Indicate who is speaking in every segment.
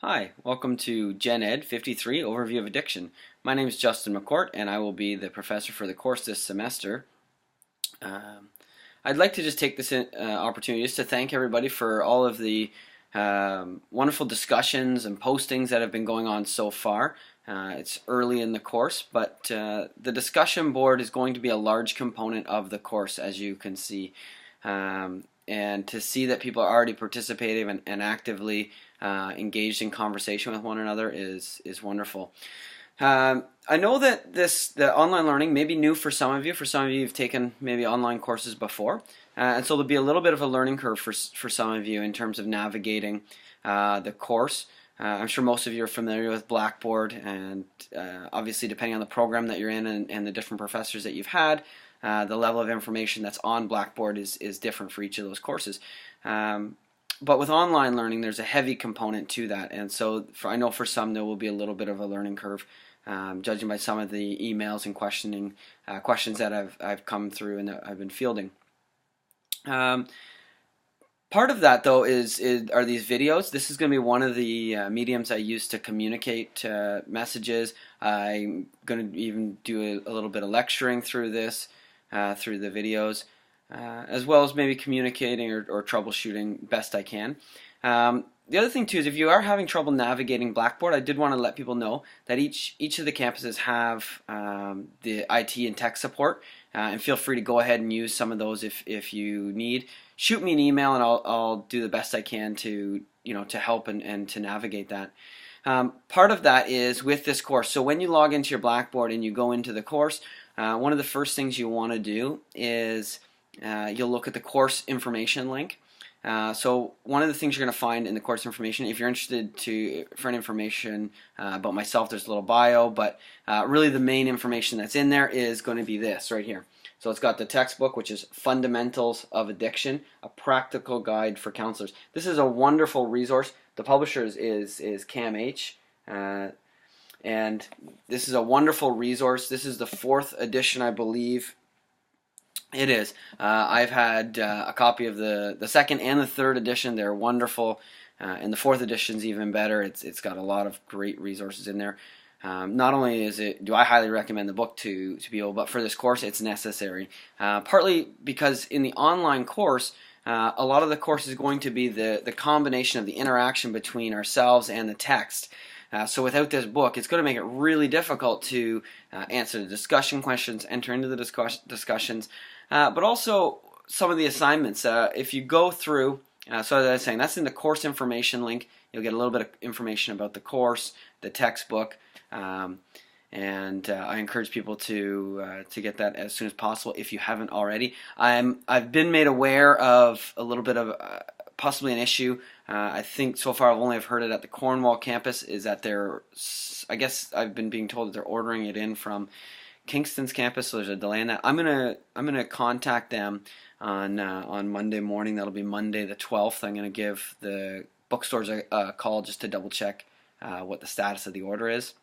Speaker 1: Hi, welcome to Gen Ed 53 Overview of Addiction. My name is Justin McCourt and I will be the professor for the course this semester. Um, I'd like to just take this opportunity just to thank everybody for all of the wonderful discussions and postings that have been going on so far. It's early in the course, but the discussion board is going to be a large component of the course, as you can see. And to see that people are already participating and actively engaged in conversation with one another is wonderful. I know that the online learning may be new for some of you. For some of you, you've taken maybe online courses before, and so there'll be a little bit of a learning curve for some of you in terms of navigating the course. I'm sure most of you are familiar with Blackboard, and obviously depending on the program that you're in and the different professors that you've had, the level of information that's on Blackboard is different for each of those courses. But with online learning, there's a heavy component to that, and so I know for some there will be a little bit of a learning curve, judging by some of the emails and questions that I've come through and that I've been fielding. Part of that, though, are these videos. This is going to be one of the mediums I use to communicate messages. I'm going to even do a little bit of lecturing through this, through the videos, as well as maybe communicating or troubleshooting best I can. The other thing, too, is if you are having trouble navigating Blackboard, I did want to let people know that each of the campuses have the IT and tech support, and feel free to go ahead and use some of those if you need. Shoot me an email and I'll do the best I can to help and to navigate that. Part of that is with this course. So when you log into your Blackboard and you go into the course, one of the first things you want to do is you'll look at the course information link. So one of the things you're going to find in the course information, if you're interested for information about myself, there's a little bio, but really the main information that's in there is going to be this right here. So it's got the textbook, which is Fundamentals of Addiction, a practical guide for counselors. This is a wonderful resource. The publisher is CAMH, and this is a wonderful resource. This is the 4th edition, I believe. It is. I've had a copy of the 2nd and the 3rd edition. They're wonderful, and the 4th edition is even better. It's got a lot of great resources in there. Not only do I highly recommend the book to people, but for this course it's necessary. Partly because in the online course, a lot of the course is going to be the combination of the interaction between ourselves and the text. So without this book, it's going to make it really difficult to answer the discussion questions, enter into the discussions, but also some of the assignments. If you go through, so as I was saying, that's in the course information link. You'll get a little bit of information about the course, the textbook, and I encourage people to get that as soon as possible if you haven't already. I've been made aware of a little bit of possibly an issue. I think so far I've only heard it at the Cornwall campus. Is that I guess I've been being told that they're ordering it in from Kingston's campus, so there's a delay in that. I'm gonna contact them on Monday morning. That'll be Monday the 12th. I'm gonna give the bookstores a call just to double check what the status of the order is.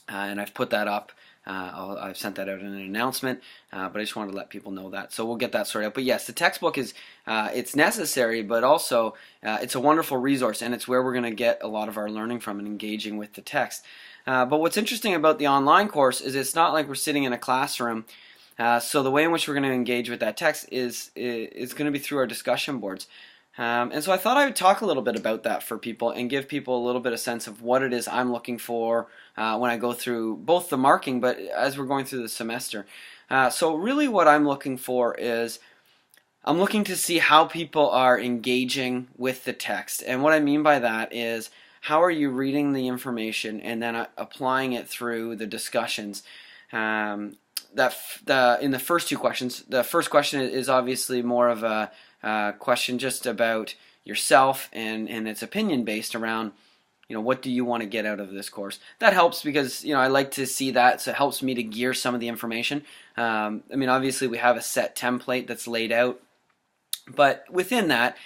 Speaker 1: And I've put that up. I've sent that out in an announcement, but I just wanted to let people know that. So we'll get that sorted out. But yes, the textbook is it's necessary, but also it's a wonderful resource, and it's where we're going to get a lot of our learning from and engaging with the text. But what's interesting about the online course is it's not like we're sitting in a classroom. So the way in which we're going to engage with that text is going to be through our discussion boards. And so I thought I would talk a little bit about that for people and give people a little bit of sense of what it is I'm looking for when I go through both the marking, but as we're going through the semester. So really what I'm looking for is I'm looking to see how people are engaging with the text. And what I mean by that is how are you reading the information and then applying it through the discussions. In the first two questions, the first question is obviously more of a question just about yourself and it's opinion based around what do you want to get out of this course. That helps because I like to see that, so it helps me to gear some of the information. I mean, obviously we have a set template that's laid out, but within that,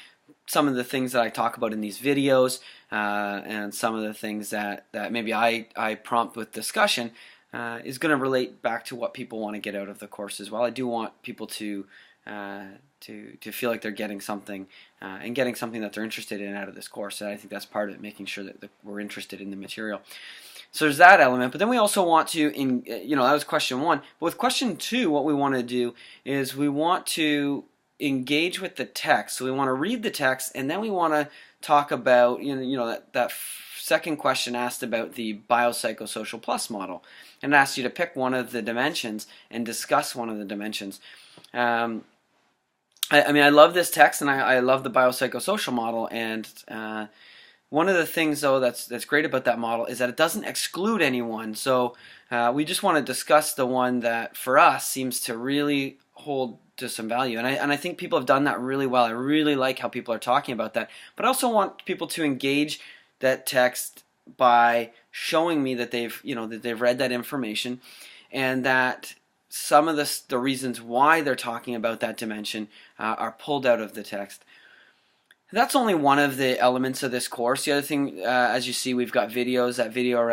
Speaker 1: some of the things that I talk about in these videos and some of the things that maybe I prompt with discussion is going to relate back to what people want to get out of the course as well. I do want people to to feel like they're getting something and getting something that they're interested in out of this course. And I think that's part of it, making sure that we're interested in the material. So there's that element, but then we also want to, that was question 1. But with question 2, what we want to do is we want to engage with the text. So we want to read the text, and then we want to talk about, that second question asked about the biopsychosocial plus model, and it asks you to pick one of the dimensions and discuss one of the dimensions. I love this text, and I love the biopsychosocial model, and one of the things, though, that's great about that model is that it doesn't exclude anyone. So we just want to discuss the one that, for us, seems to really hold to some value. And I think people have done that really well. I really like how people are talking about that. But I also want people to engage that text by showing me that they've read that information, and that some of the reasons why they're talking about that dimension are pulled out of the text. That's only one of the elements of this course. The other thing, as you see, we've got videos. That video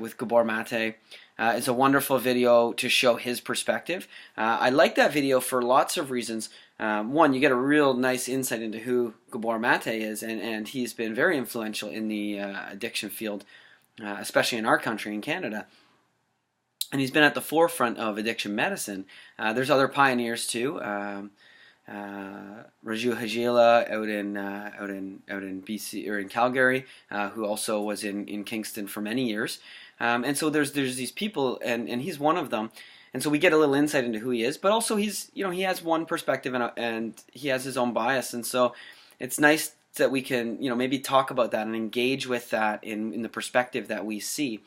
Speaker 1: with Gabor Mate is a wonderful video to show his perspective. I like that video for lots of reasons. One, you get a real nice insight into who Gabor Mate is, and he's been very influential in the addiction field, especially in our country, in Canada. And he's been at the forefront of addiction medicine. There's other pioneers too. Raju Hajila out in BC, or in Calgary, who also was in Kingston for many years. And so there's these people, and he's one of them. And so we get a little insight into who he is, but also he has one perspective, and he has his own bias. And so it's nice that we can maybe talk about that and engage with that in the perspective that we see.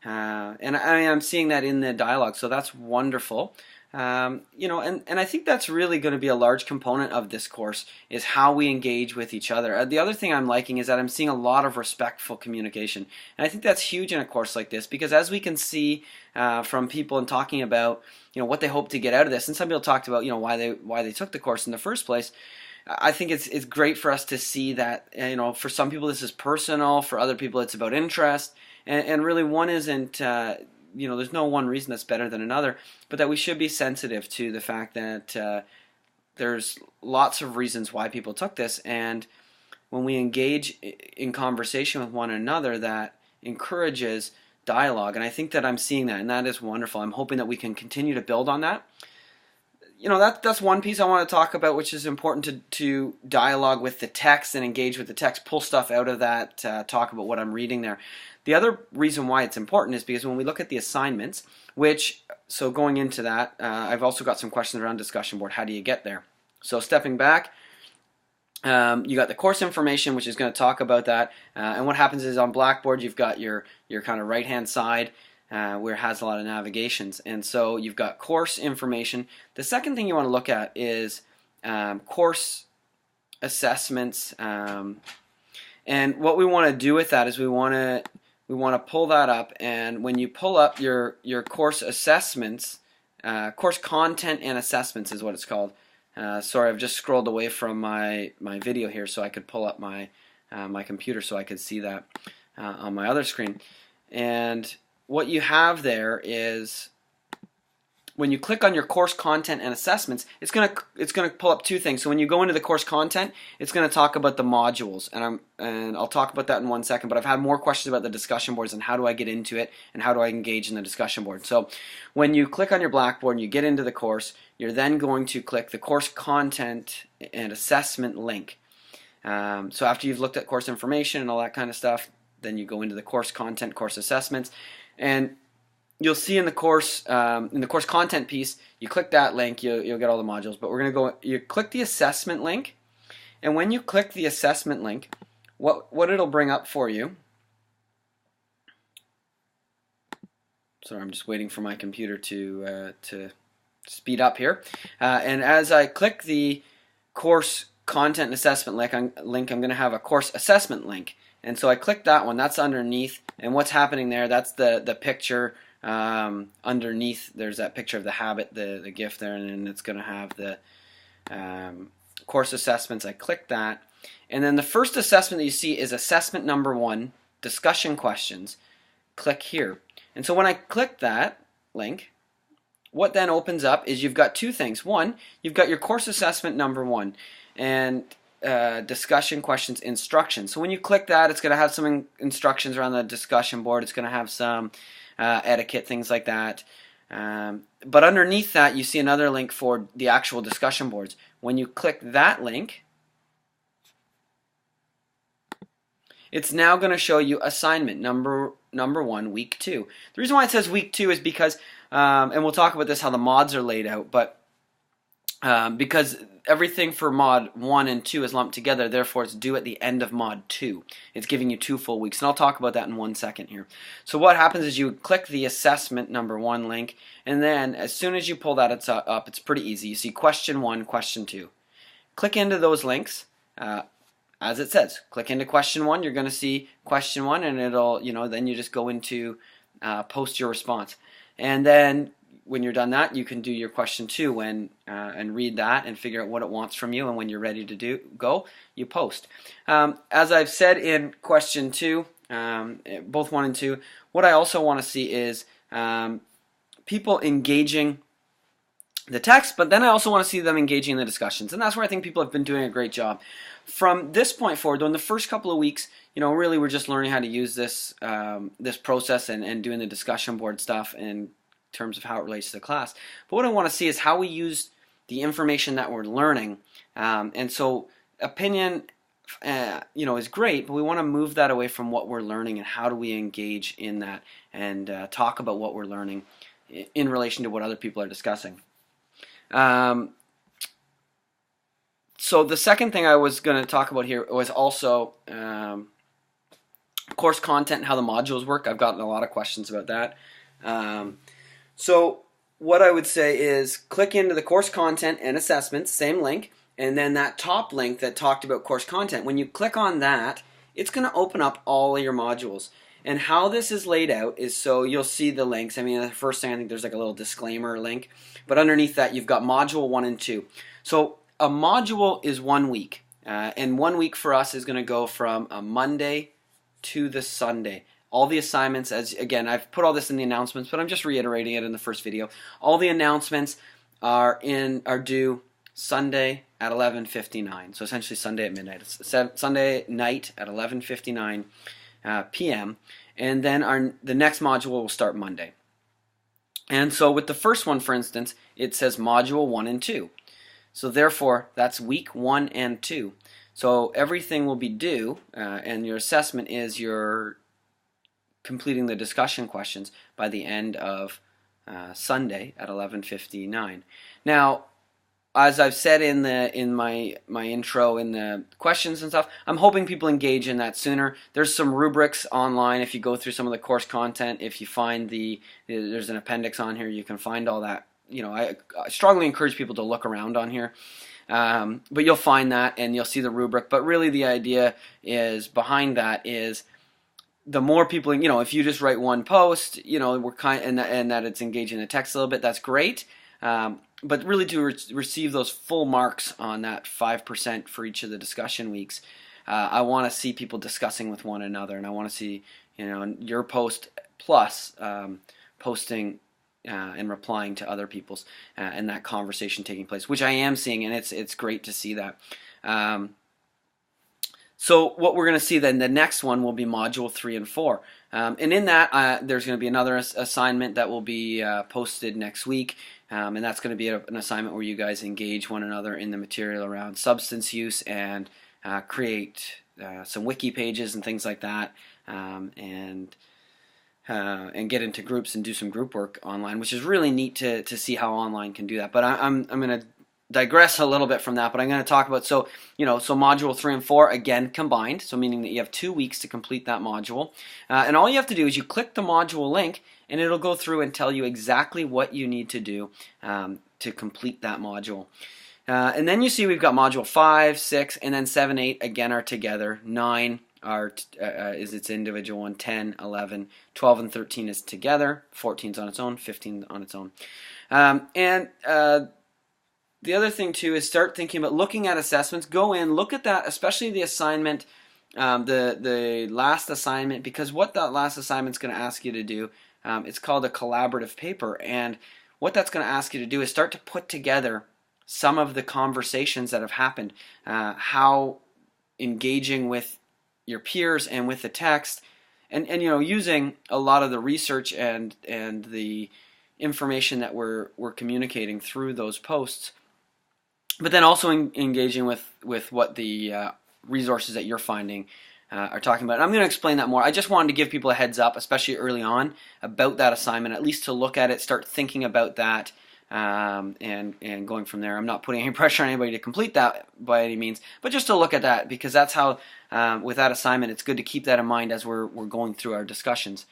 Speaker 1: And I'm seeing that in the dialogue, so that's wonderful. And I think that's really going to be a large component of this course, is how we engage with each other. The other thing I'm liking is that I'm seeing a lot of respectful communication, and I think that's huge in a course like this, because as we can see from people and talking about what they hope to get out of this, and some people talked about why they took the course in the first place. I think it's great for us to see that for some people this is personal, for other people it's about interest, and really one isn't. There's no one reason that's better than another, but that we should be sensitive to the fact that there's lots of reasons why people took this, and when we engage in conversation with one another, that encourages dialogue, and I think that I'm seeing that, and that is wonderful. I'm hoping that we can continue to build on that. That's one piece I want to talk about, which is important to dialogue with the text and engage with the text, pull stuff out of that, talk about what I'm reading there. The other reason why it's important is because when we look at the assignments, so going into that, I've also got some questions around discussion board. How do you get there? So stepping back, you got the course information, which is going to talk about that. And what happens is on Blackboard, you've got your kind of right-hand side, where it has a lot of navigations. And so you've got course information. The second thing you want to look at is course assessments. And what we want to do with that is we want to pull that up, and when you pull up your course assessments, course content and assessments is what it's called. Sorry, I've just scrolled away from my video here so I could pull up my computer so I could see that on my other screen. And what you have there is, when you click on your course content and assessments, it's gonna pull up two things. So when you go into the course content, it's gonna talk about the modules, and I'll talk about that in 1 second. But I've had more questions about the discussion boards and how do I get into it and how do I engage in the discussion board. So when you click on your Blackboard and you get into the course, you're then going to click the course content and assessment link. So after you've looked at course information and all that kind of stuff, then you go into the course content, course assessments, and you'll see in the course content piece, you click that link, you'll get all the modules. But we're going to go, you click the assessment link, and when you click the assessment link, what it'll bring up for you. Sorry, I'm just waiting for my computer to speed up here. And as I click the course content and assessment link, I'm going to have a course assessment link. And so I click that one. That's underneath, and what's happening there? That's the picture. Underneath there's that picture of the habit, the GIF there, and then it's going to have the course assessments. I click that, and then the first assessment that you see is assessment number 1, discussion questions. Click here, and so when I click that link, what then opens up is you've got two things. One, you've got your course assessment number 1 and discussion questions instructions. So when you click that, it's going to have some instructions around the discussion board. It's going to have some etiquette, things like that. But underneath that, you see another link for the actual discussion boards. When you click that link, it's now going to show you assignment number 1, week 2. The reason why it says week 2 is because, and we'll talk about this, how the mods are laid out, but because everything for mod 1 and 2 is lumped together, therefore it's due at the end of mod 2. It's giving you 2 full weeks, and I'll talk about that in 1 second here. So what happens is you click the assessment number 1 link, and then as soon as you pull that up, it's pretty easy. You see question 1, question 2. Click into those links. As it says, click into question 1, you're going to see question 1, and it'll, then you just go into post your response. And then when you're done that, you can do your question 2 and read that and figure out what it wants from you, and when you're ready to go, you post. As I've said in question 2, both 1 and 2, what I also want to see is people engaging the text, but then I also want to see them engaging in the discussions, and that's where I think people have been doing a great job. From this point forward, though, in the first couple of weeks, really we're just learning how to use this this process and doing the discussion board stuff in terms of how it relates to the class. But what I want to see is how we use the information that we're learning, and so opinion, is great, but we want to move that away from what we're learning and how do we engage in that and talk about what we're learning in relation to what other people are discussing. So the second thing I was going to talk about here was also course content and how the modules work. I've gotten a lot of questions about that. So what I would say is click into the course content and assessments, same link, and then that top link that talked about course content. When you click on that, it's going to open up all of your modules. And how this is laid out is so you'll see the links. I mean, the first thing, I think there's like a little disclaimer link, but underneath that you've got module 1 and 2. So a module is 1 week, and 1 week for us is going to go from a Monday to the Sunday. All the assignments, again, I've put all this in the announcements, but I'm just reiterating it in the first video. All the announcements are due Sunday at 11:59. So essentially Sunday at midnight. It's Sunday night at 11:59 p.m. And then the next module will start Monday. And so with the first one, for instance, it says module 1 and 2. So therefore, that's week 1 and 2. So everything will be due, and your assessment is you're completing the discussion questions by the end of Sunday at 11:59. Now, as I've said in my intro, in the questions and stuff, I'm hoping people engage in that sooner. There's some rubrics online. If you go through some of the course content, if you find there's an appendix on here, you can find all that. I strongly encourage people to look around on here. But you'll find that and you'll see the rubric. But really the idea is behind that is the more people, if you just write one post, we're and that it's engaging the text a little bit, that's great. But really to receive those full marks on that 5% for each of the discussion weeks, I want to see people discussing with one another, and I want to see your post plus posting and replying to other people's and that conversation taking place, which I am seeing, and it's great to see that. So what we're going to see then, the next one will be module 3 and 4. And in that, there's going to be another assignment that will be posted next week. And that's going to be an assignment where you guys engage one another in the material around substance use and create some wiki pages and things like that. And get into groups and do some group work online, which is really neat to see how online can do that. But I'm going to digress a little bit from that, but I'm going to talk about, so module 3 and 4 again combined, so meaning that you have 2 weeks to complete that module, and all you have to do is you click the module link and it'll go through and tell you exactly what you need to do to complete that module. And then you see we've got module 5, 6, and then 7, 8 again are together, 9 is its individual one, 10, 11, 12 and 13 is together, 14 is on its own, 15 on its own. The other thing too is start thinking about looking at assessments. Go in, look at that, especially the assignment, the last assignment, because what that last assignment is going to ask you to do, it's called a collaborative paper. And what that's going to ask you to do is start to put together some of the conversations that have happened, how engaging with your peers and with the text, and using a lot of the research and the information that we're communicating through those posts, but then also engaging with what the resources that you're finding are talking about. And I'm going to explain that more. I just wanted to give people a heads up, especially early on, about that assignment, at least to look at it, start thinking about that, and going from there. I'm not putting any pressure on anybody to complete that by any means, but just to look at that, because that's how, with that assignment, it's good to keep that in mind as we're going through our discussions.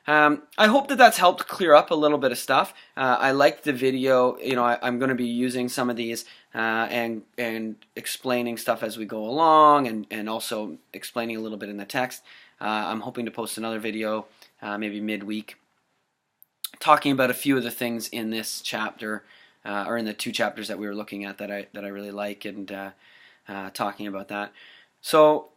Speaker 1: I hope that that's helped clear up a little bit of stuff. I liked the video. I'm going to be using some of these and explaining stuff as we go along, and also explaining a little bit in the text. I'm hoping to post another video maybe midweek, talking about a few of the things in this chapter, or in the 2 chapters that we were looking at that I really like, and talking about that. So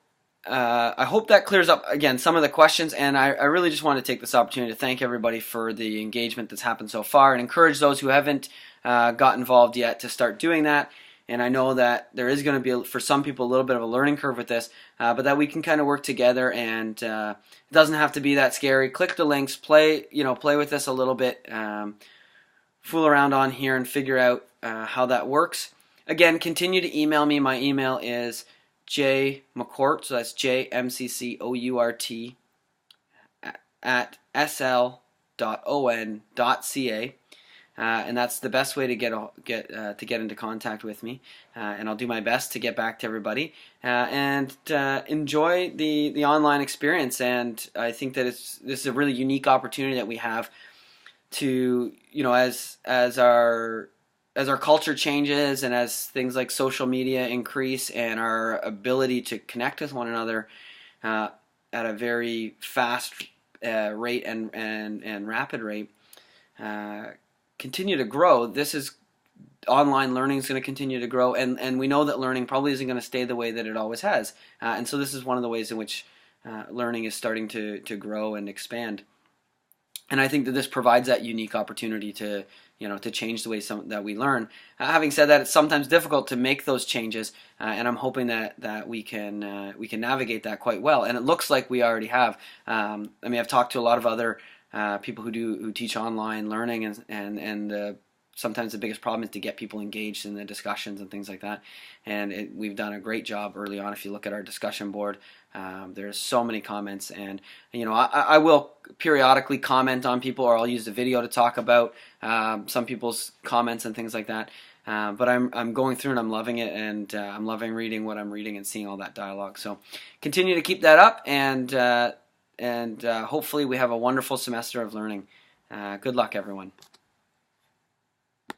Speaker 1: I hope that clears up, again, some of the questions, and I really just want to take this opportunity to thank everybody for the engagement that's happened so far, and encourage those who haven't got involved yet to start doing that. And I know that there is going to be, for some people, a little bit of a learning curve with this, but that we can kind of work together, and it doesn't have to be that scary. Click the links, play with this a little bit, fool around on here and figure out how that works. Again, continue to email me. My email is jmccourt, so that's jmccourt at sl.on.ca. And that's the best way to get into contact with me, and I'll do my best to get back to everybody, and enjoy the online experience. And I think that this is a really unique opportunity that we have to, as our culture changes, and as things like social media increase, and our ability to connect with one another at a very fast rate and rapid rate continue to grow. Online learning is going to continue to grow, and we know that learning probably isn't going to stay the way that it always has. And so this is one of the ways in which learning is starting to grow and expand. And I think that this provides that unique opportunity to change the way that we learn. Having said that, it's sometimes difficult to make those changes, and I'm hoping that we can navigate that quite well. And it looks like we already have. I've talked to a lot of other people who teach online learning, and sometimes the biggest problem is to get people engaged in the discussions and things like that. And we've done a great job early on. If you look at our discussion board, there's so many comments, and I will periodically comment on people, or I'll use the video to talk about some people's comments and things like that. But I'm going through and I'm loving it, and I'm loving reading what I'm reading and seeing all that dialogue. So continue to keep that up, and hopefully we have a wonderful semester of learning. Good luck, everyone.